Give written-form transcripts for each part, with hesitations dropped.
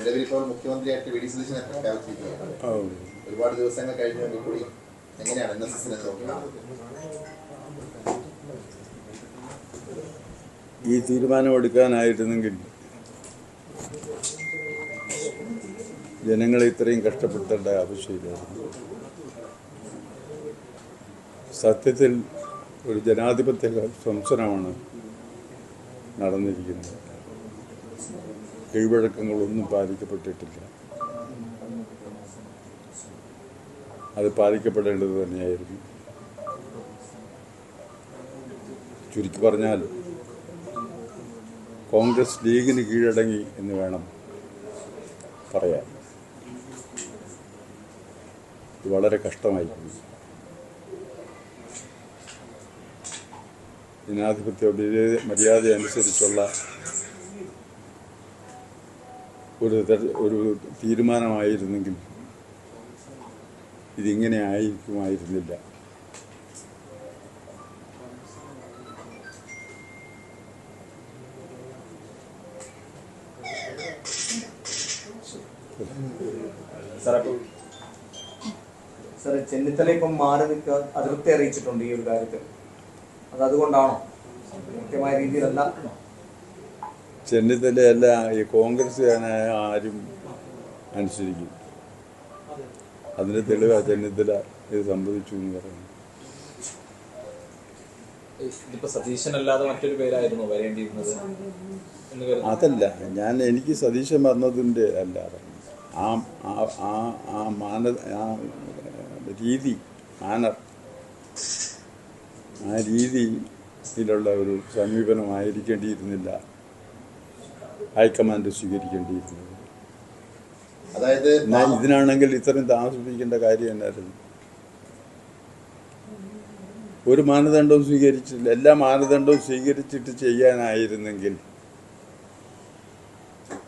നിലവിലിപ്പോൾ മുഖ്യമന്ത്രിയായിട്ട് V D സതീശനെ പ്രഖ്യാപിച്ചിരിക്കുകയാണ്. ഒരുപാട് ദിവസങ്ങൾ കഴിഞ്ഞെങ്കിൽ കൂടി എങ്ങനെയാണ് NSSനെ നോക്കുന്നത്? ഈ തീരുമാനമെടുക്കാനായിരുന്നെങ്കിൽ ജനങ്ങളെ ഇത്രയും കഷ്ടപ്പെടുത്തേണ്ട ആവശ്യമില്ലായിരുന്നു. സത്യത്തിൽ ഒരു ജനാധിപത്യ സംസനമാണ് നടന്നിരിക്കുന്നത്. കീഴ്വഴക്കങ്ങളൊന്നും പാലിക്കപ്പെട്ടിട്ടില്ല. അത് പാലിക്കപ്പെടേണ്ടത് തന്നെയായിരുന്നു. ചുരുക്കി പറഞ്ഞാൽ കോൺഗ്രസ് ലീഗിന് കീഴടങ്ങി എന്ന് വേണം പറയാൻ. ഇത് വളരെ കഷ്ടമായിരിക്കും. ജനാധിപത്യ മര്യാദ അനുസരിച്ചുള്ള ഒരു തീരുമാനമായിരുന്നെങ്കിൽ ഇതിങ്ങനെ ആയിരിക്കുമായിരുന്നില്ല. സാറേ, ചെന്നിത്തല ഇപ്പം മാറി നിൽക്കാൻ അതൃപ്തി അറിയിച്ചിട്ടുണ്ട് ഈ ഒരു കാര്യത്തിൽ. അതുകൊണ്ടാണോ കൃത്യമായ രീതിയിലല്ല? ചെന്നിത്തലയല്ല, ഈ കോൺഗ്രസ്സുകാരനായ ആരും അനുസരിക്കും. അതിന് തെളിവാ ചെന്നിത്തല ഇത് സംഭവിച്ചു എന്ന് പറയുന്നത്. സതീശനല്ലാതെ മറ്റൊരു പേരായിരുന്നു വരേണ്ടിയിരുന്നത്. അതല്ല, എനിക്ക് സതീശൻ പറഞ്ഞതിൻ്റെ അല്ല രീതി, ആ രീതിയിലുള്ള ഒരു സമീപനമായിരിക്കേണ്ടിയിരുന്നില്ല ഹൈക്കമാൻഡ് സ്വീകരിക്കേണ്ടിയിരുന്നത്. അതായത് ഇതിനാണെങ്കിൽ ഇത്രയും താമസിപ്പിക്കേണ്ട കാര്യം എന്നായിരുന്നു? ഒരു മാനദണ്ഡവും സ്വീകരിച്ചില്ല. എല്ലാ മാനദണ്ഡവും സ്വീകരിച്ചിട്ട് ചെയ്യാനായിരുന്നെങ്കിൽ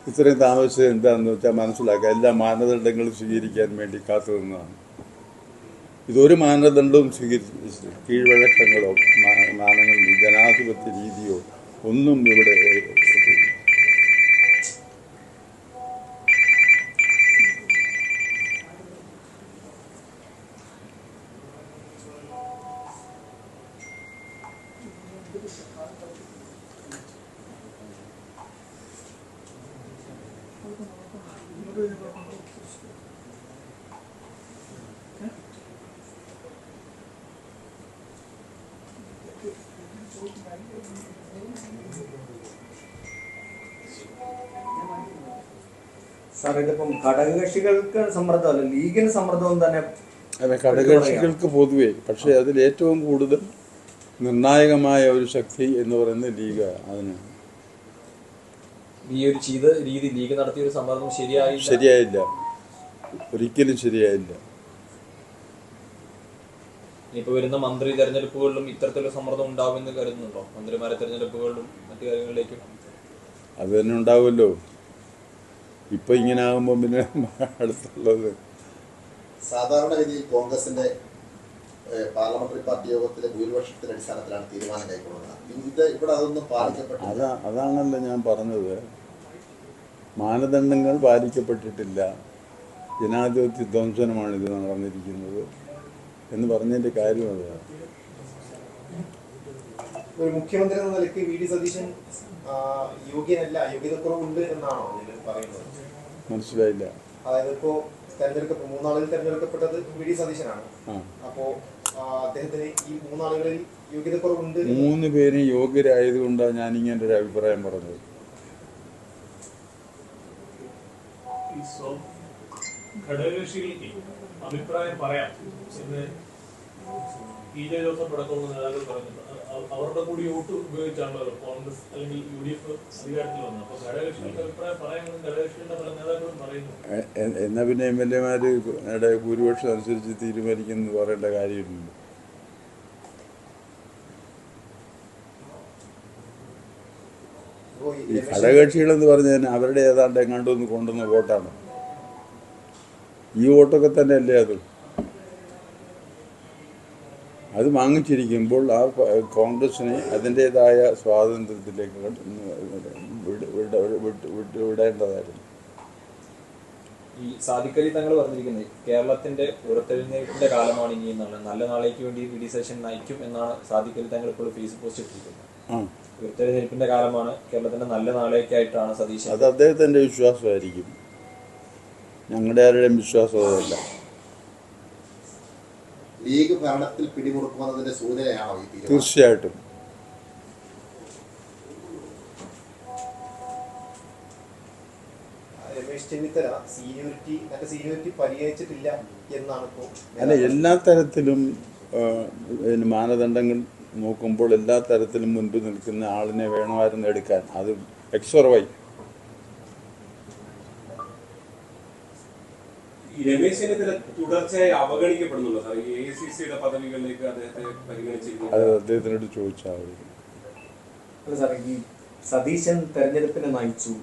ഇത്രയും താമസിച്ചത് എന്താണെന്ന് വെച്ചാൽ മനസ്സിലാക്കുക. എല്ലാ മാനദണ്ഡങ്ങളും സ്വീകരിക്കാൻ വേണ്ടി കാത്തു നിന്നതാണ്. ഇതൊരു മാനദണ്ഡവും സ്വീകരിച്ച് കീഴ്വഴക്കങ്ങളോ മാനങ്ങളോ ജനാധിപത്യ രീതിയോ ഒന്നും ഇവിടെ സാർ, ഇതിപ്പം ഘടകകക്ഷികൾക്ക് സമ്മർദ്ദമല്ല, ലീഗിന് സമ്മർദ്ദവും തന്നെ. അല്ല, ഘടകകക്ഷികൾക്ക് പൊതുവെ, പക്ഷേ അതിൽ ഏറ്റവും കൂടുതൽ നിർണായകമായ ഒരു ശക്തി എന്ന് പറയുന്നത് ലീഗാണ്. അതിന് ഈ ഒരു രീതി ലീഗ് നടത്തിയ ഒരു സമ്മർദ്ദം ശരിയായില്ല, ഒരിക്കലും ശരിയായില്ല. ഇനിയിപ്പോൾ വരുന്ന മന്ത്രി തെരഞ്ഞെടുപ്പുകളിലും ഇത്തരത്തിലുള്ള സമ്മർദ്ദം ഉണ്ടാവുമെന്ന് കരുതുന്നുണ്ടോ? മന്ത്രിമാരെ തെരഞ്ഞെടുപ്പുകളിലും മറ്റു കാര്യങ്ങളിലേക്കും അത് തന്നെ ഉണ്ടാവുമല്ലോ. ഇപ്പം ഇങ്ങനെ ആകുമ്പോൾ പിന്നെ അടുത്തുള്ളത് സാധാരണഗതിയിൽ കോൺഗ്രസിന്റെ പാർലമെന്ററി പാർട്ടി യോഗത്തിലെ ഭൂരിപക്ഷത്തിന്റെ അടിസ്ഥാനത്തിലാണ് തീരുമാനം കൈക്കൊള്ളുന്നത്. ഇവിടെ അതൊന്നും പാലിക്കപ്പെട്ടില്ല. അതാണല്ലോ ഞാൻ പറഞ്ഞത്. മാനദണ്ഡങ്ങൾ പാലിക്കപ്പെട്ടിട്ടില്ല. ജനാധിപത്യ ധ്വംസനമാണ് ഇത് നടന്നിരിക്കുന്നത് എന്ന് പറഞ്ഞതിൻ്റെ കാര്യം അതാണ്. ഒരു മുഖ്യമന്ത്രി എന്ന നിലയ്ക്ക് വി ഡി സതീശൻ യോഗ്യനല്ല, യോഗ്യതക്കുറവുണ്ട് എന്നാണോ പറയുന്നത്? മനസ്സിലായില്ല. അതായത് ഇപ്പോ മൂന്നാളുകൾ തെരഞ്ഞെടുക്കപ്പെട്ടത് വി ഡി സതീശനാണ്. അപ്പോ അദ്ദേഹത്തിന് ഈ മൂന്നാളുകളിൽ യോഗ്യതക്കുറവുണ്ട്. 3 പേരും യോഗ്യരായതുകൊണ്ടാണ് ഞാനിങ്ങനെ ഒരു അഭിപ്രായം പറഞ്ഞത്. ഘടകകക്ഷികൾക്ക് അഭിപ്രായം പറയാം എന്ന് PJ ജോസഫ് അടക്കമുള്ള നേതാക്കൾ പറയുന്നുണ്ട്. അവരുടെ കൂടി വോട്ട് ഉപയോഗിച്ചാണല്ലോ കോൺഗ്രസ് അല്ലെങ്കിൽ UDF അധികാരത്തിൽ വന്നത്. അപ്പൊ ഘടകകക്ഷികൾക്ക് അഭിപ്രായം പറയാമെന്ന് ഘടകകക്ഷികളുടെ പല നേതാക്കളും പറയുന്നു. എന്നാൽ പിന്നെ MLA-മാരുടെ ഭൂരിപക്ഷം അനുസരിച്ച് തീരുമാനിക്കുന്നു പറയേണ്ട കാര്യമില്ല. ഈ ഘടകകക്ഷികളെന്ന് പറഞ്ഞാൽ അവരുടെ ഏതാണ്ട് എങ്ങാണ്ടൊന്ന് കൊണ്ടുവന്ന വോട്ടാണ്. ഈ വോട്ടൊക്കെ തന്നെ അല്ലേ അത് വാങ്ങിച്ചിരിക്കുമ്പോൾ ആ കോൺഗ്രസിനെ അതിൻ്റേതായ സ്വാതന്ത്ര്യത്തിലേക്ക് വിടേണ്ടതായിരുന്നു. സാദിഖ് അലി തങ്ങൾ പറഞ്ഞിരിക്കുന്നത് കേരളത്തിന്റെ ഉയർത്തെഴുന്നേൽപ്പിന്റെ കാലമാണ് ഇനി എന്നാണ്. നല്ല നാളേക്ക് വേണ്ടി വി ഡി സതീശൻ നയിക്കും എന്നാണ് സാദിഖ് അലി തങ്ങൾ ഇപ്പോൾ ഫേസ്ബുക്ക് പോസ്റ്റ് ഇട്ടിരിക്കുന്നത്. ഉയർത്തെഴുന്നേൽപ്പിന്റെ കാലമാണ്, കേരളത്തിന്റെ നല്ല നാളേക്കായിട്ടാണ് സതീശൻ. അത് അദ്ദേഹത്തിന്റെ വിശ്വാസമായിരിക്കും, ഞങ്ങളുടെ ആരുടെയും വിശ്വാസം അതല്ല. ലീഗ് ഭരണത്തിൽ പിടിമുറുക്കുന്നതിന്റെ സൂചനയാണോ ഈ തീരുമാനം? തീർച്ചയായിട്ടും. രമേശ് ചെന്നിത്തല തന്റെ സീനിയോറിറ്റി പരിഗണിച്ചിട്ടില്ല എന്നാണ് ഇപ്പോൾ. അല്ല, എല്ലാ തരത്തിലും മാനദണ്ഡങ്ങൾ നോക്കുമ്പോൾ എല്ലാ തരത്തിലും മുൻപ് നിൽക്കുന്ന ആളിനെ വേണമായിരുന്നു എടുക്കാൻ. അത് എക്സോർവൈ. രമേശ് ചെന്നിത്തല തുടർച്ചയായി അവഗണിക്കപ്പെടുന്നുണ്ടോ സാർ? AICCയുടെ പദവികളിലേക്ക് അദ്ദേഹത്തെ പരിഗണിച്ചിരിക്കുന്നു. അത് അദ്ദേഹത്തിനോട് ചോദിച്ചാൽ മതി. അല്ല സാറേ, ഈ സതീശൻ തെരഞ്ഞെടുപ്പിനെ നയിച്ചു,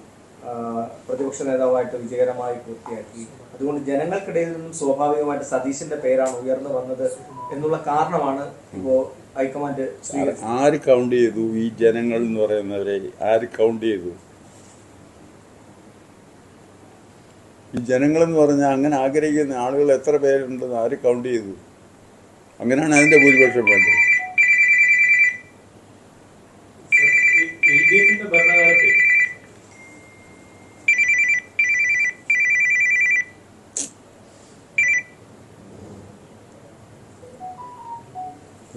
പ്രതിപക്ഷ നേതാവായിട്ട് വിജയകരമായി പൂർത്തിയാക്കി. അതുകൊണ്ട് ജനങ്ങൾക്കിടയിൽ നിന്നും സ്വാഭാവികമായിട്ട് സതീശന്റെ പേരാണ് ഉയർന്നു വന്നത് എന്നുള്ള കാരണമാണ് ഇപ്പോ ഹൈക്കമാൻഡ് സ്വീകരിച്ചത്. ആര് കൗണ്ട് ചെയ്തു? ഈ ജനങ്ങൾ എന്ന് പറയുന്നവരെ ആര് കൗണ്ട് ചെയ്തു? ഈ ജനങ്ങൾ എന്ന് പറഞ്ഞാൽ അങ്ങനെ ആഗ്രഹിക്കുന്ന ആളുകൾ എത്ര പേരുണ്ടെന്ന് ആര് കൗണ്ട് ചെയ്തു? അങ്ങനെയാണ് അതിന്റെ ഭൂരിപക്ഷം വേണ്ടത്. LDFന്റെ ഭരണകാലത്ത്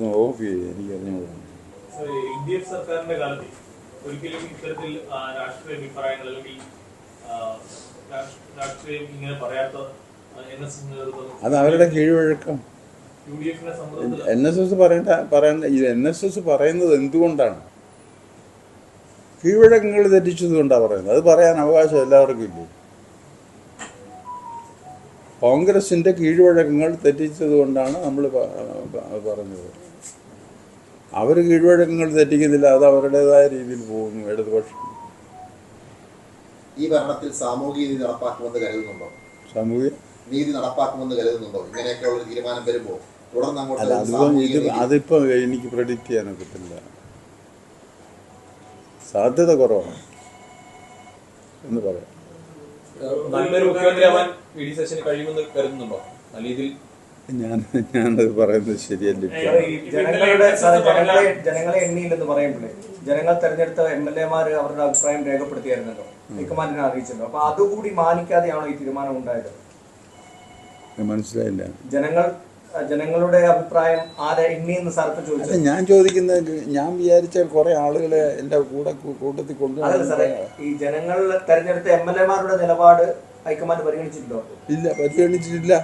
എനിക്കറിഞ്ഞൂടാ. LDF സർക്കാരിന്റെ കാലത്ത് ഒരിക്കലും ഇത്തരത്തിൽ രാഷ്ട്രീയ അഭിപ്രായങ്ങൾ അല്ലെങ്കിൽ രാഷ്ട്രീയം ഇങ്ങനെ പറയാത്ത NSS നേതൃത്വം, അത് അവരുടെ കീഴ്വഴക്കം. UDFന്റെ സമ്മർദ്ദത്തിൽ NSS പറയേണ്ട ഇത് NSS പറയുന്നത് എന്തുകൊണ്ടാണ്? കീഴ്വഴക്കങ്ങൾ തെറ്റിച്ചത് കൊണ്ടാണ് പറയുന്നത്. അത് പറയാൻ അവകാശം എല്ലാവർക്കും ഇല്ലേ? കോൺഗ്രസിന്റെ കീഴ്വഴക്കങ്ങൾ തെറ്റിച്ചത് കൊണ്ടാണ് നമ്മൾ പറഞ്ഞത്. അവർ കീഴ്വഴക്കങ്ങൾ തെറ്റിക്കുന്നില്ല, അത് അവരുടേതായ രീതിയിൽ പോകുന്നു ഇടതുപക്ഷം. ഈ ഭരണത്തിൽ സാമൂഹിക നീതി നടപ്പാക്കുമെന്ന് കരുതുന്നുണ്ടോ? സാമൂഹിക നീതി നടപ്പാക്കുമെന്ന് കരുതുന്നുണ്ടോ? ഇങ്ങനെയൊക്കെയുള്ള ഒരു തീരുമാനം വരുമ്പോൾ തുടർന്ന് അല്ല, അതിപ്പോ എനിക്ക് പ്രെഡിക്റ്റ് ചെയ്യാനൊക്കത്തില്ല. സാധ്യത കുറവാണ് എന്ന് പറയാം. നല്ലൊരു മുഖ്യമന്ത്രിയാവാൻ വി ഡി സതീശന് കഴിയുമെന്ന് കരുതുന്നുണ്ടോ? നല്ല രീതിയിൽ ഞാനത് പറയുന്നത് ശരിയല്ല. ജനങ്ങളെ എണ്ണിയില്ലെന്ന് പറയുമ്പോഴേ ജനങ്ങൾ തെരഞ്ഞെടുത്ത MLA-മാര് അവരുടെ അഭിപ്രായം രേഖപ്പെടുത്തിയായിരുന്നല്ലോ, ഹൈക്കമാൻഡിനെ അറിയിച്ചല്ലോ. അപ്പൊ അതുകൂടി മാനിക്കാതെയാണോ ഈ തീരുമാനം ഉണ്ടായത്? മനസ്സിലായില്ല. ജനങ്ങളുടെ അഭിപ്രായം ആരെ എണ്ണിയെന്ന് സാർക്ക് ചോദിച്ചത്? ഞാൻ ചോദിക്കുന്നത്, ഞാൻ വിചാരിച്ചാൽ കുറെ ആളുകളെ എന്റെ കൂട്ടത്തിൽ അതല്ല സാറേ, ഈ ജനങ്ങൾ തെരഞ്ഞെടുത്ത MLA-മാരുടെ നിലപാട് ഹൈക്കമാൻഡ് പരിഗണിച്ചിട്ടുണ്ടോ? ഇല്ല, പരിഗണിച്ചിട്ടില്ല.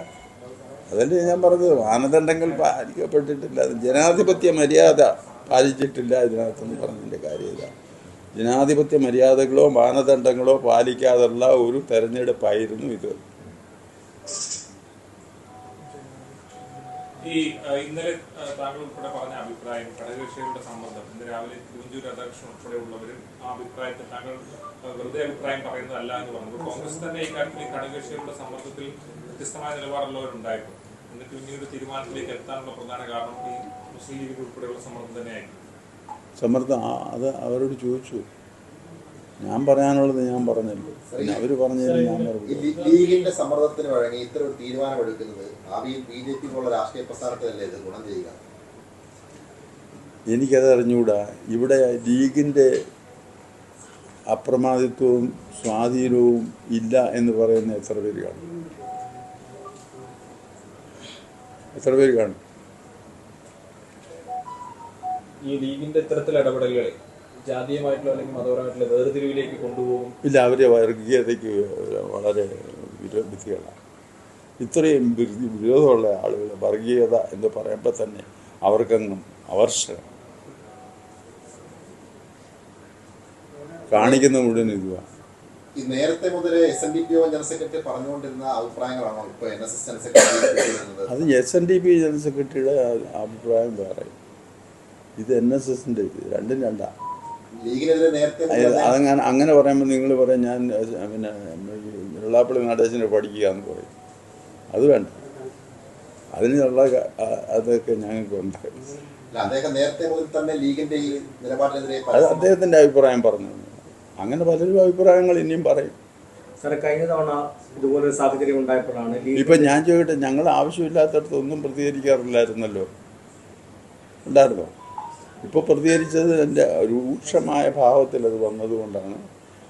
അതല്ലേ ഞാൻ പറഞ്ഞത്, മാനദണ്ഡങ്ങൾ പാലിക്കപ്പെട്ടിട്ടില്ല, ജനാധിപത്യ മര്യാദ പാലിച്ചിട്ടില്ല ഇതിനകത്തെന്ന് പറഞ്ഞതിൻ്റെ കാര്യമില്ല. ജനാധിപത്യ മര്യാദകളോ മാനദണ്ഡങ്ങളോ പാലിക്കാതുള്ള ഒരു തെരഞ്ഞെടുപ്പായിരുന്നു ഇത്. ഈ ഇന്നലെ താങ്കൾ ഉൾപ്പെടെ പറഞ്ഞ അഭിപ്രായം, ഘടകകക്ഷികളുടെ സമ്മർദ്ദം, ഇന്ന് രാവിലെ തിരുവഞ്ചൂർ രാധാകൃഷ്ണൻ ഉൾപ്പെടെയുള്ളവരും ആ അഭിപ്രായത്തിൽ താങ്കൾ വെറുതെ അഭിപ്രായം പറയുന്നതല്ല എന്ന് പറഞ്ഞു. കോൺഗ്രസ് തന്നെ ഈ കാര്യത്തിൽ ഈ ഘടകകക്ഷികളുടെ സമ്മർദ്ദത്തിൽ വ്യത്യസ്തമായ നിലപാടുള്ളവരുണ്ടായിരുന്നു. എന്നിട്ട് പിന്നീട് തീരുമാനത്തിലേക്ക് എത്താനുള്ള പ്രധാന കാരണം ഈ മുസ്ലിം ലീഗ് ഉൾപ്പെടെയുള്ള സമ്മർദ്ദം തന്നെയായിരുന്നു. സമ്മർദ്ദം അത് അവരോട് ചോദിച്ചു. ഞാൻ പറയാനുള്ളത് ഞാൻ പറഞ്ഞല്ലോ, പിന്നെ അവര് പറഞ്ഞത് ഞാൻ പറഞ്ഞു. ലീഗിന്റെ സമ്മർദ്ദത്തിന് വഴങ്ങി ഇത്തരം ഒരു തീരുമാനമെടുക്കുന്നത് ഭാവിയിൽ BJP പോലുള്ള രാഷ്ട്രീയ പ്രസ്ഥാനത്തിലല്ലേ ഇത് ഗുണം ചെയ്യുക? എനിക്കത് അറിഞ്ഞുകൂടാ. ഇവിടെ ലീഗിന്റെ അപ്രമാദിത്വവും സ്വാധീനവും ഇല്ല എന്ന് പറയുന്ന എത്ര പേര് കാണും? എത്ര പേര് കാണും? ഈ ലീഗിന്റെ ഇത്തരത്തിലുള്ള ഇടപെടലുകളെ ജാതീയമായിട്ടുള്ള അല്ലെങ്കിൽ മതപരമായിട്ടുള്ള വേർതിരിവിലേക്ക് കൊണ്ടുപോകും. ഇല്ല, അവരെ വർഗീയതയ്ക്ക് വളരെ വിധികളാണ്. ഇത്രയും വിരോധമുള്ള ആളുകൾ വർഗീയത എന്ന് പറയുമ്പോൾ തന്നെ അവർക്കങ്ങും അവർഷകം കാണിക്കുന്ന മുഴുവൻ ഇതുവാണ്. ഈ നേരത്തെ മുതലേ SNDP ജനറൽ സെക്രട്ടറി പറഞ്ഞുകൊണ്ടിരുന്ന അഭിപ്രായങ്ങളാണോ ഇപ്പൊ NSS ജനറൽ സെക്രട്ടറി? അത് SNDP ജനറൽ സെക്രട്ടറിയുടെ അഭിപ്രായം വേറെ, ഇത് NSSന്റെ ഇത് രണ്ടും രണ്ടാ. ലീഗിനെതിരെ നേരത്തെ അങ്ങനെ പറയുമ്പോൾ നിങ്ങൾ പറയും ഞാൻ പിന്നെ വെള്ളാപ്പള്ളി നടേശനെ പഠിക്കുക എന്ന് പറയും. അത് വേണ്ട, അതിനുള്ള അതൊക്കെ ഞങ്ങൾക്കുണ്ട്. അദ്ദേഹം നേരത്തെ മുതൽ തന്നെ ലീഗിന്റെ ഈ നിലപാടിനെതിരെ അത് അദ്ദേഹത്തിന്റെ അഭിപ്രായം പറഞ്ഞു. അങ്ങനെ പലരും അഭിപ്രായങ്ങൾ ഇനിയും പറയും. സാറെ, കഴിഞ്ഞ തവണ ഇതുപോലൊരു സാഹചര്യം ഉണ്ടായപ്പോഴാണ് ഇപ്പം ഞാൻ ചോദിക്കട്ടെ, ഞങ്ങൾ ആവശ്യമില്ലാത്തടത്തൊന്നും പ്രതികരിക്കാറില്ലായിരുന്നല്ലോ, ഉണ്ടായിരുന്നോ? ഇപ്പോൾ പ്രതികരിച്ചത് എൻ്റെ രൂക്ഷമായ ഭാവത്തിൽ അത് വന്നതുകൊണ്ടാണ്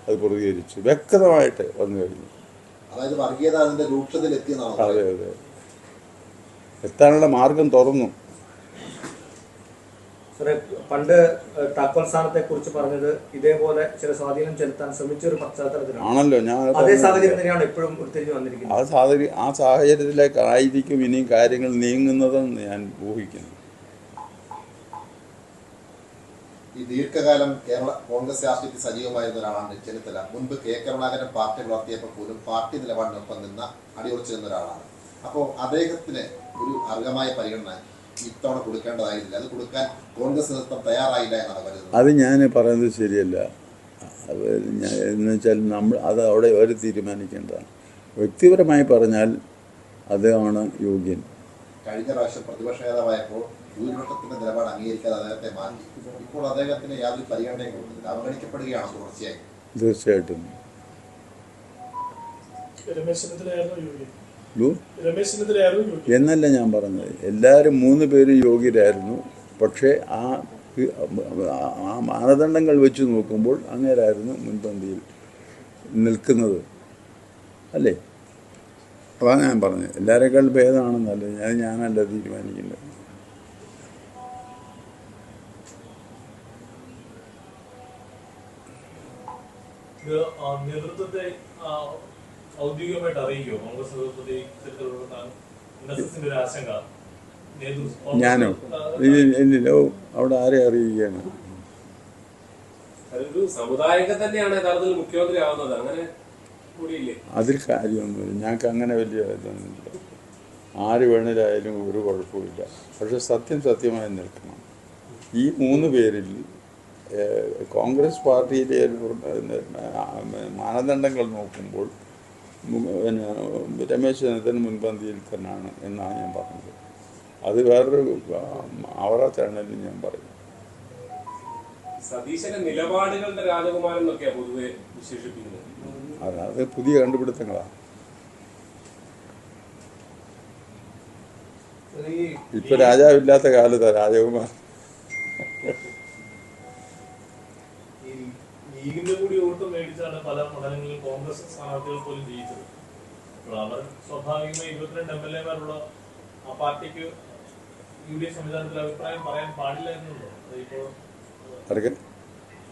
അത് പ്രതികരിച്ചു, വ്യക്തമായിട്ട് വന്നു കഴിഞ്ഞു. അതായത് വർഗീയത അതിന്റെ രൂക്ഷത്തിൽ എത്തിയെന്നാണ്. അതെ അതെ, എത്താനുള്ള മാർഗം തുറന്നു. സാറെ, പണ്ട് താക്കോൽ സ്ഥാനത്തെ കുറിച്ച് പറഞ്ഞത് ഇതേപോലെ ചില സ്വാധീനം ചെലുത്താൻ ശ്രമിച്ച ഒരു പശ്ചാത്തലത്തിലാണ് ആണല്ലോ ഞാൻ അതേ സാഹചര്യം തന്നെയാണ് ഇപ്പോഴും ഉരുത്തിരിഞ്ഞു വന്നിരിക്കുന്നത്. ആ സാഹചര്യത്തിലേക്കായിരിക്കും ഇനിയും കാര്യങ്ങൾ നീങ്ങുന്നതെന്ന് ഞാൻ ഊഹിക്കുന്നു. ഈ ദീർഘകാലം കേരള കോൺഗ്രസ് രാഷ്ട്രീയത്തിൽ സജീവമായിരുന്ന ഒരാളാണ് ചെന്നിത്തല. മുൻപ് കെ കരുണാകരൻ പാർട്ടി വളർത്തിയപ്പോൾ പോലും പാർട്ടി നിലപാടിനൊപ്പം നിന്ന അടിയുറച്ചു നിന്ന ഒരാളാണ്. അപ്പോൾ അദ്ദേഹത്തിന് ഒരു അർഹമായ പരിഗണന ഇത്തവണ കൊടുക്കേണ്ടതായിരുന്നില്ല. അത് കൊടുക്കാൻ കോൺഗ്രസ് നേതൃത്വം തയ്യാറായില്ല എന്നാണ് കരുതുന്നത്. അത് ഞാൻ പറയുന്നത് ശരിയല്ല. എന്ന് വെച്ചാൽ അത് അവിടെ അവർ തീരുമാനിക്കേണ്ടതാണ്. വ്യക്തിപരമായി പറഞ്ഞാൽ അദ്ദേഹമാണ് യോഗ്യൻ. കഴിഞ്ഞ പ്രാവശ്യം പ്രതിപക്ഷ നേതാവായപ്പോൾ ഭൂരിപക്ഷത്തിന്റെ നിലപാട് അംഗീകരിക്കാതെ അദ്ദേഹത്തെ മാറ്റി. ഇപ്പോൾ അദ്ദേഹത്തിന് യാതൊരു പരിഗണനയും കൊടുക്കുന്നില്ല, അവഗണിക്കപ്പെടുകയാണ് തുടർച്ചയായി. തീർച്ചയായിട്ടും എന്നല്ല ഞാൻ പറഞ്ഞത്. എല്ലാവരും 3 പേരും യോഗ്യരായിരുന്നു. പക്ഷേ ആ മാനദണ്ഡങ്ങൾ വെച്ച് നോക്കുമ്പോൾ അങ്ങേരായിരുന്നു മുൻപന്തിയിൽ നിൽക്കുന്നത്, അല്ലേ? അതാണ് ഞാൻ പറഞ്ഞത്. എല്ലാവരെക്കാൾ ഭേദമാണെന്നല്ല, ഞാനല്ല തീരുമാനിക്കുന്നത്. നേതൃത്വത്തെ ഔദ്യോഗികമായിട്ട് അറിയിക്കുമോ? കോൺഗ്രസ് നേതൃത്വത്തെ ആശങ്ക ഞാനോ? ഇല്ലല്ലോ, അവിടെ ആരെ അറിയിക്കുകയാണ്? ഒരു സമുദായിക തന്നെയാണ് യഥാർത്ഥത്തിൽ മുഖ്യമന്ത്രി ആവുന്നത്, അങ്ങനെ കൂടിയില്ലേ? അതിൽ കാര്യമൊന്നുമില്ല. ഞങ്ങൾക്ക് അങ്ങനെ വലിയ ഇതൊന്നുമില്ല. ആര് വേണേലായാലും ഒരു കുഴപ്പമില്ല. പക്ഷെ സത്യമായി നിൽക്കണം. ഈ 3 പേരിൽ കോൺഗ്രസ് പാർട്ടിയിലെ മാനദണ്ഡങ്ങൾ നോക്കുമ്പോൾ രമേശ് ചെന്നിത്തല മുൻപന്തിയിൽ തന്നെയാണ് എന്നാണ് ഞാൻ പറഞ്ഞത്. അത് വേറൊരു ആവറാച്ചാണെങ്കിലും ഞാൻ പറയും. സതീശന്റെ നിലപാടുകളുടെ രാജകുമാരൻ എന്നൊക്കെയാണ് പൊതുവെ വിശേഷിപ്പിക്കുന്നത്. അത് പുതിയ കണ്ടുപിടുത്തങ്ങളാണ്. ഇപ്പൊ രാജാവില്ലാത്ത കാലത്താ രാജകുമാരൻ. ലീഗിന്റെ കൂടി വോട്ട് മേടിച്ചാണ് പല മണ്ഡലങ്ങളിലും കോൺഗ്രസ് സ്ഥാനാർത്ഥികൾ പോലും ജയിച്ചത്. അവർ സ്വാഭാവികമായി 22 MLA-മാരുള്ള ആ പാർട്ടിക്ക് UDF സംവിധാനത്തിൽ അഭിപ്രായം പറയാൻ പാടില്ല എന്നുണ്ടോ? അതിപ്പോ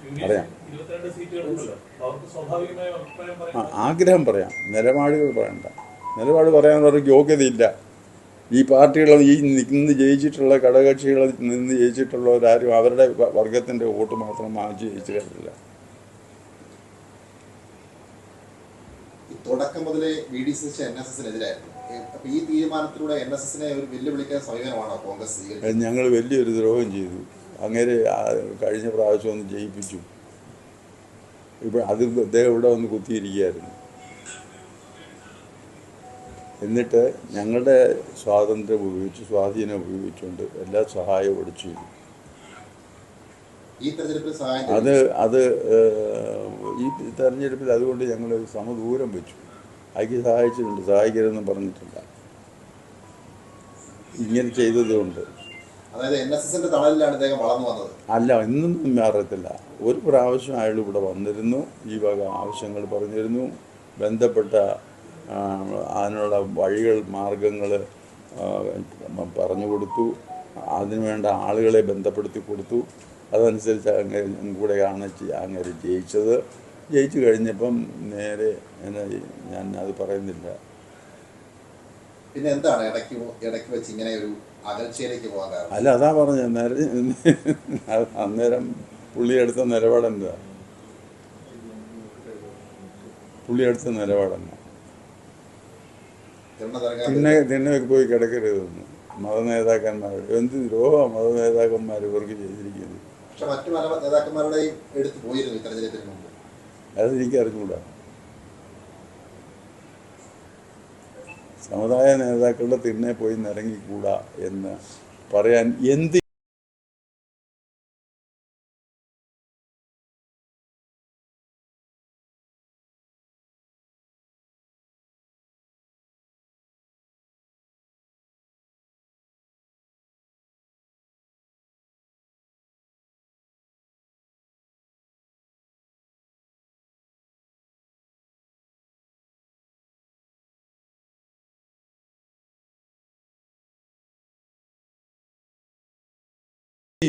22 സീറ്റുകളുണ്ടല്ലോ, അവർക്ക് സ്വാഭാവികമായ അഭിപ്രായം പറയാം, ആഗ്രഹം പറയാം, നിലപാടുകൾ പറയണ്ട. നിലപാട് പറയാനുള്ളവർക്ക് യോഗ്യതയില്ല. ഈ പാർട്ടികൾ ഈ നിന്ന് ജയിച്ചിട്ടുള്ള ഘടകകക്ഷികളിൽ നിന്ന് ജയിച്ചിട്ടുള്ളവരാരും അവരുടെ വർഗത്തിൻ്റെ വോട്ട് മാത്രം വാങ്ങിച്ച് ജയിച്ചു കഴിഞ്ഞില്ല. തുടക്കം മുതലേ VD സതീശൻ NSSനെതിരായിരുന്നു. അപ്പൊ ഈ തീരുമാനത്തിലൂടെ NSSനെ ഒരു വെല്ലുവിളിക്കാൻ സമീപനമാണോ കോൺഗ്രസ്? ഞങ്ങൾ വലിയൊരു ദ്രോഹം ചെയ്തു. അങ്ങനെ കഴിഞ്ഞ പ്രാവശ്യം ഒന്ന് ജയിപ്പിച്ചു. ഇപ്പോൾ അത് അദ്ദേഹം ഇവിടെ വന്ന് കുത്തിയിരിക്കുകയായിരുന്നു. എന്നിട്ട് ഞങ്ങളുടെ സ്വാതന്ത്ര്യം ഉപയോഗിച്ച്, സ്വാധീനം ഉപയോഗിച്ചുകൊണ്ട് എല്ലാ സഹായവും ഇവിടെ ചെയ്തു. ഈ തെരഞ്ഞെടുപ്പിൽ സഹായം അത് ഈ തെരഞ്ഞെടുപ്പിൽ അതുകൊണ്ട് ഞങ്ങൾ സമദൂരം വെച്ചു. അതിക്ക് സഹായിച്ചിട്ടുണ്ട്, സഹായിക്കരുതെന്ന് പറഞ്ഞിട്ടില്ല. ഇങ്ങനെ ചെയ്തതുകൊണ്ട് അതായത് NSSന്റെ തണലിലാണ് അദ്ദേഹം വളർന്നു വന്നത്. അല്ല, എന്നൊന്നും അറിയത്തില്ല. ഒരു പ്രാവശ്യം അയാൾ ഇവിടെ വന്നിരുന്നു, ഈ വക ആവശ്യങ്ങൾ പറഞ്ഞിരുന്നു, ബന്ധപ്പെട്ട അതിനുള്ള വഴികൾ, മാർഗങ്ങൾ പറഞ്ഞു കൊടുത്തു, അതിനുവേണ്ട ആളുകളെ ബന്ധപ്പെടുത്തി കൊടുത്തു. അതനുസരിച്ച് അങ്ങനെ കൂടെയാണ് അങ്ങനെ ജയിച്ചത്. ജയിച്ചു കഴിഞ്ഞപ്പം നേരെ ഞാൻ അത് പറയുന്നില്ല. പിന്നെ എന്താണ് ഇടയ്ക്ക് വെച്ച് ഇങ്ങനെ ഒരു അകൽച്ചയിലേക്ക് പോകാൻ കാരണം? അല്ല, അതാ പറഞ്ഞത്. അന്നേരം പുള്ളിയെടുത്ത നിലപാടെന്താ? തിണ്ണയൊക്കെ പോയി കിടക്കരുതെന്ന് മതനേതാക്കന്മാരോട്. എന്ത് ദ്രോഹമാണ് മതനേതാക്കന്മാർ ഇവർക്ക് ചെയ്തിരിക്കുന്നത്. പക്ഷെ മറ്റു പല നേതാക്കന്മാരുടെയും എടുത്തു പോയിരുന്നു തെരഞ്ഞെടുപ്പിന് മുമ്പ്. അതെനിക്ക് അറിഞ്ഞുകൂടാ. സമുദായ നേതാക്കളുടെ തിണ്ണെ പോയി നിരങ്ങിക്കൂടാ എന്ന് പറയാൻ എന്ത്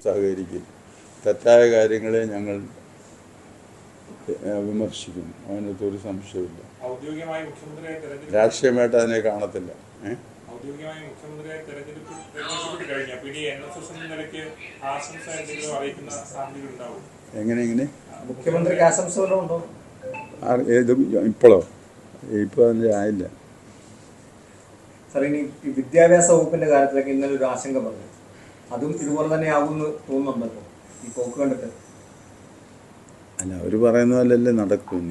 സഹകരിക്കും. തെറ്റായ കാര്യങ്ങളെ ഞങ്ങൾ വിമർശിക്കും. അതിനകത്തൊരു സംശയമില്ല. ഔദ്യോഗികമായി മുഖ്യമന്ത്രിയെ തെരഞ്ഞെടുപ്പ് രാഷ്ട്രീയമായിട്ട് അതിനെ കാണത്തില്ല. ഔദ്യോഗികമായി മുഖ്യമന്ത്രിയെ തെരഞ്ഞെടുപ്പ് കഴിഞ്ഞാൽ പിന്നെ NSS എന്ന നിലയ്ക്ക് ആശംസ എന്തെങ്കിലും അറിയിക്കുന്ന സാധ്യത ഉണ്ടാവും. എങ്ങനെ മുഖ്യമന്ത്രിക്ക് ആശംസ വല്ലതും ഉണ്ടോ? ഏത് ഇപ്പോഴോ? ഇപ്പോൾ അതിൻ്റെ ആയില്ല. സാർ, ഇനി ഈ വിദ്യാഭ്യാസ വകുപ്പിന്റെ കാര്യത്തിലൊക്കെ ഇന്നലെ ഒരു ആശങ്ക പറഞ്ഞു. അതും ഇതുപോലെ തന്നെ ആകുമെന്ന് തോന്നുന്നുണ്ടല്ലോ ഈ പോക്ക് കണ്ടിട്ട്? അല്ല, അവർ പറയുന്ന പോലെയല്ലേ നടക്കും.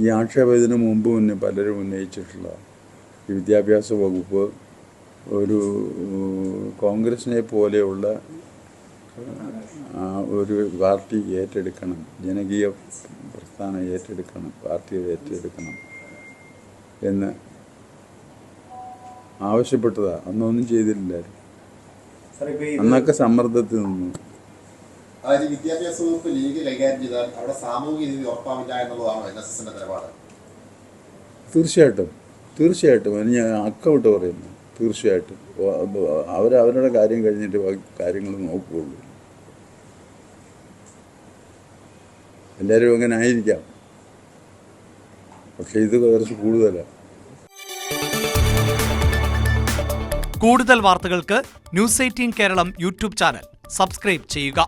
ഈ ആക്ഷേപം ഇതിനു മുമ്പ് പലരും ഉന്നയിച്ചിട്ടുള്ള ഈ വിദ്യാഭ്യാസ വകുപ്പ് ഒരു കോൺഗ്രസിനെ പോലെയുള്ള ഒരു പാർട്ടി ഏറ്റെടുക്കണം, ജനകീയ പ്രസ്ഥാനം ഏറ്റെടുക്കണം, പാർട്ടിയെ ഏറ്റെടുക്കണം എന്ന് ആവശ്യപ്പെട്ടതാണ്. അന്നൊന്നും ചെയ്തിട്ടില്ലായിരുന്നു. അന്നൊക്കെ സമ്മർദ്ദത്തിൽ നിന്നു. അതായത് വിദ്യാഭ്യാസ വകുപ്പ് ലീഗ് കൈകാര്യം ചെയ്താൽ അവിടെ സാമൂഹിക നീതി ഉറപ്പാവില്ല എന്നുള്ളതാണോ NSSന്റെ നിലപാട്? തീർച്ചയായിട്ടും അതിന് ഞാൻ അക്കൗട്ട് പറയുന്നു. തീർച്ചയായിട്ടും അവരവരുടെ കാര്യം കഴിഞ്ഞിട്ട് കാര്യങ്ങൾ നോക്കുകയുള്ളൂ. എല്ലാവരും അങ്ങനെ ആയിരിക്കാം, പക്ഷെ ഇത് കുറച്ച് കൂടുതലാണ്. കൂടുതൽ വാർത്തകൾക്ക് News 18 Keralam YouTube channel subscribe ചെയ്യുക.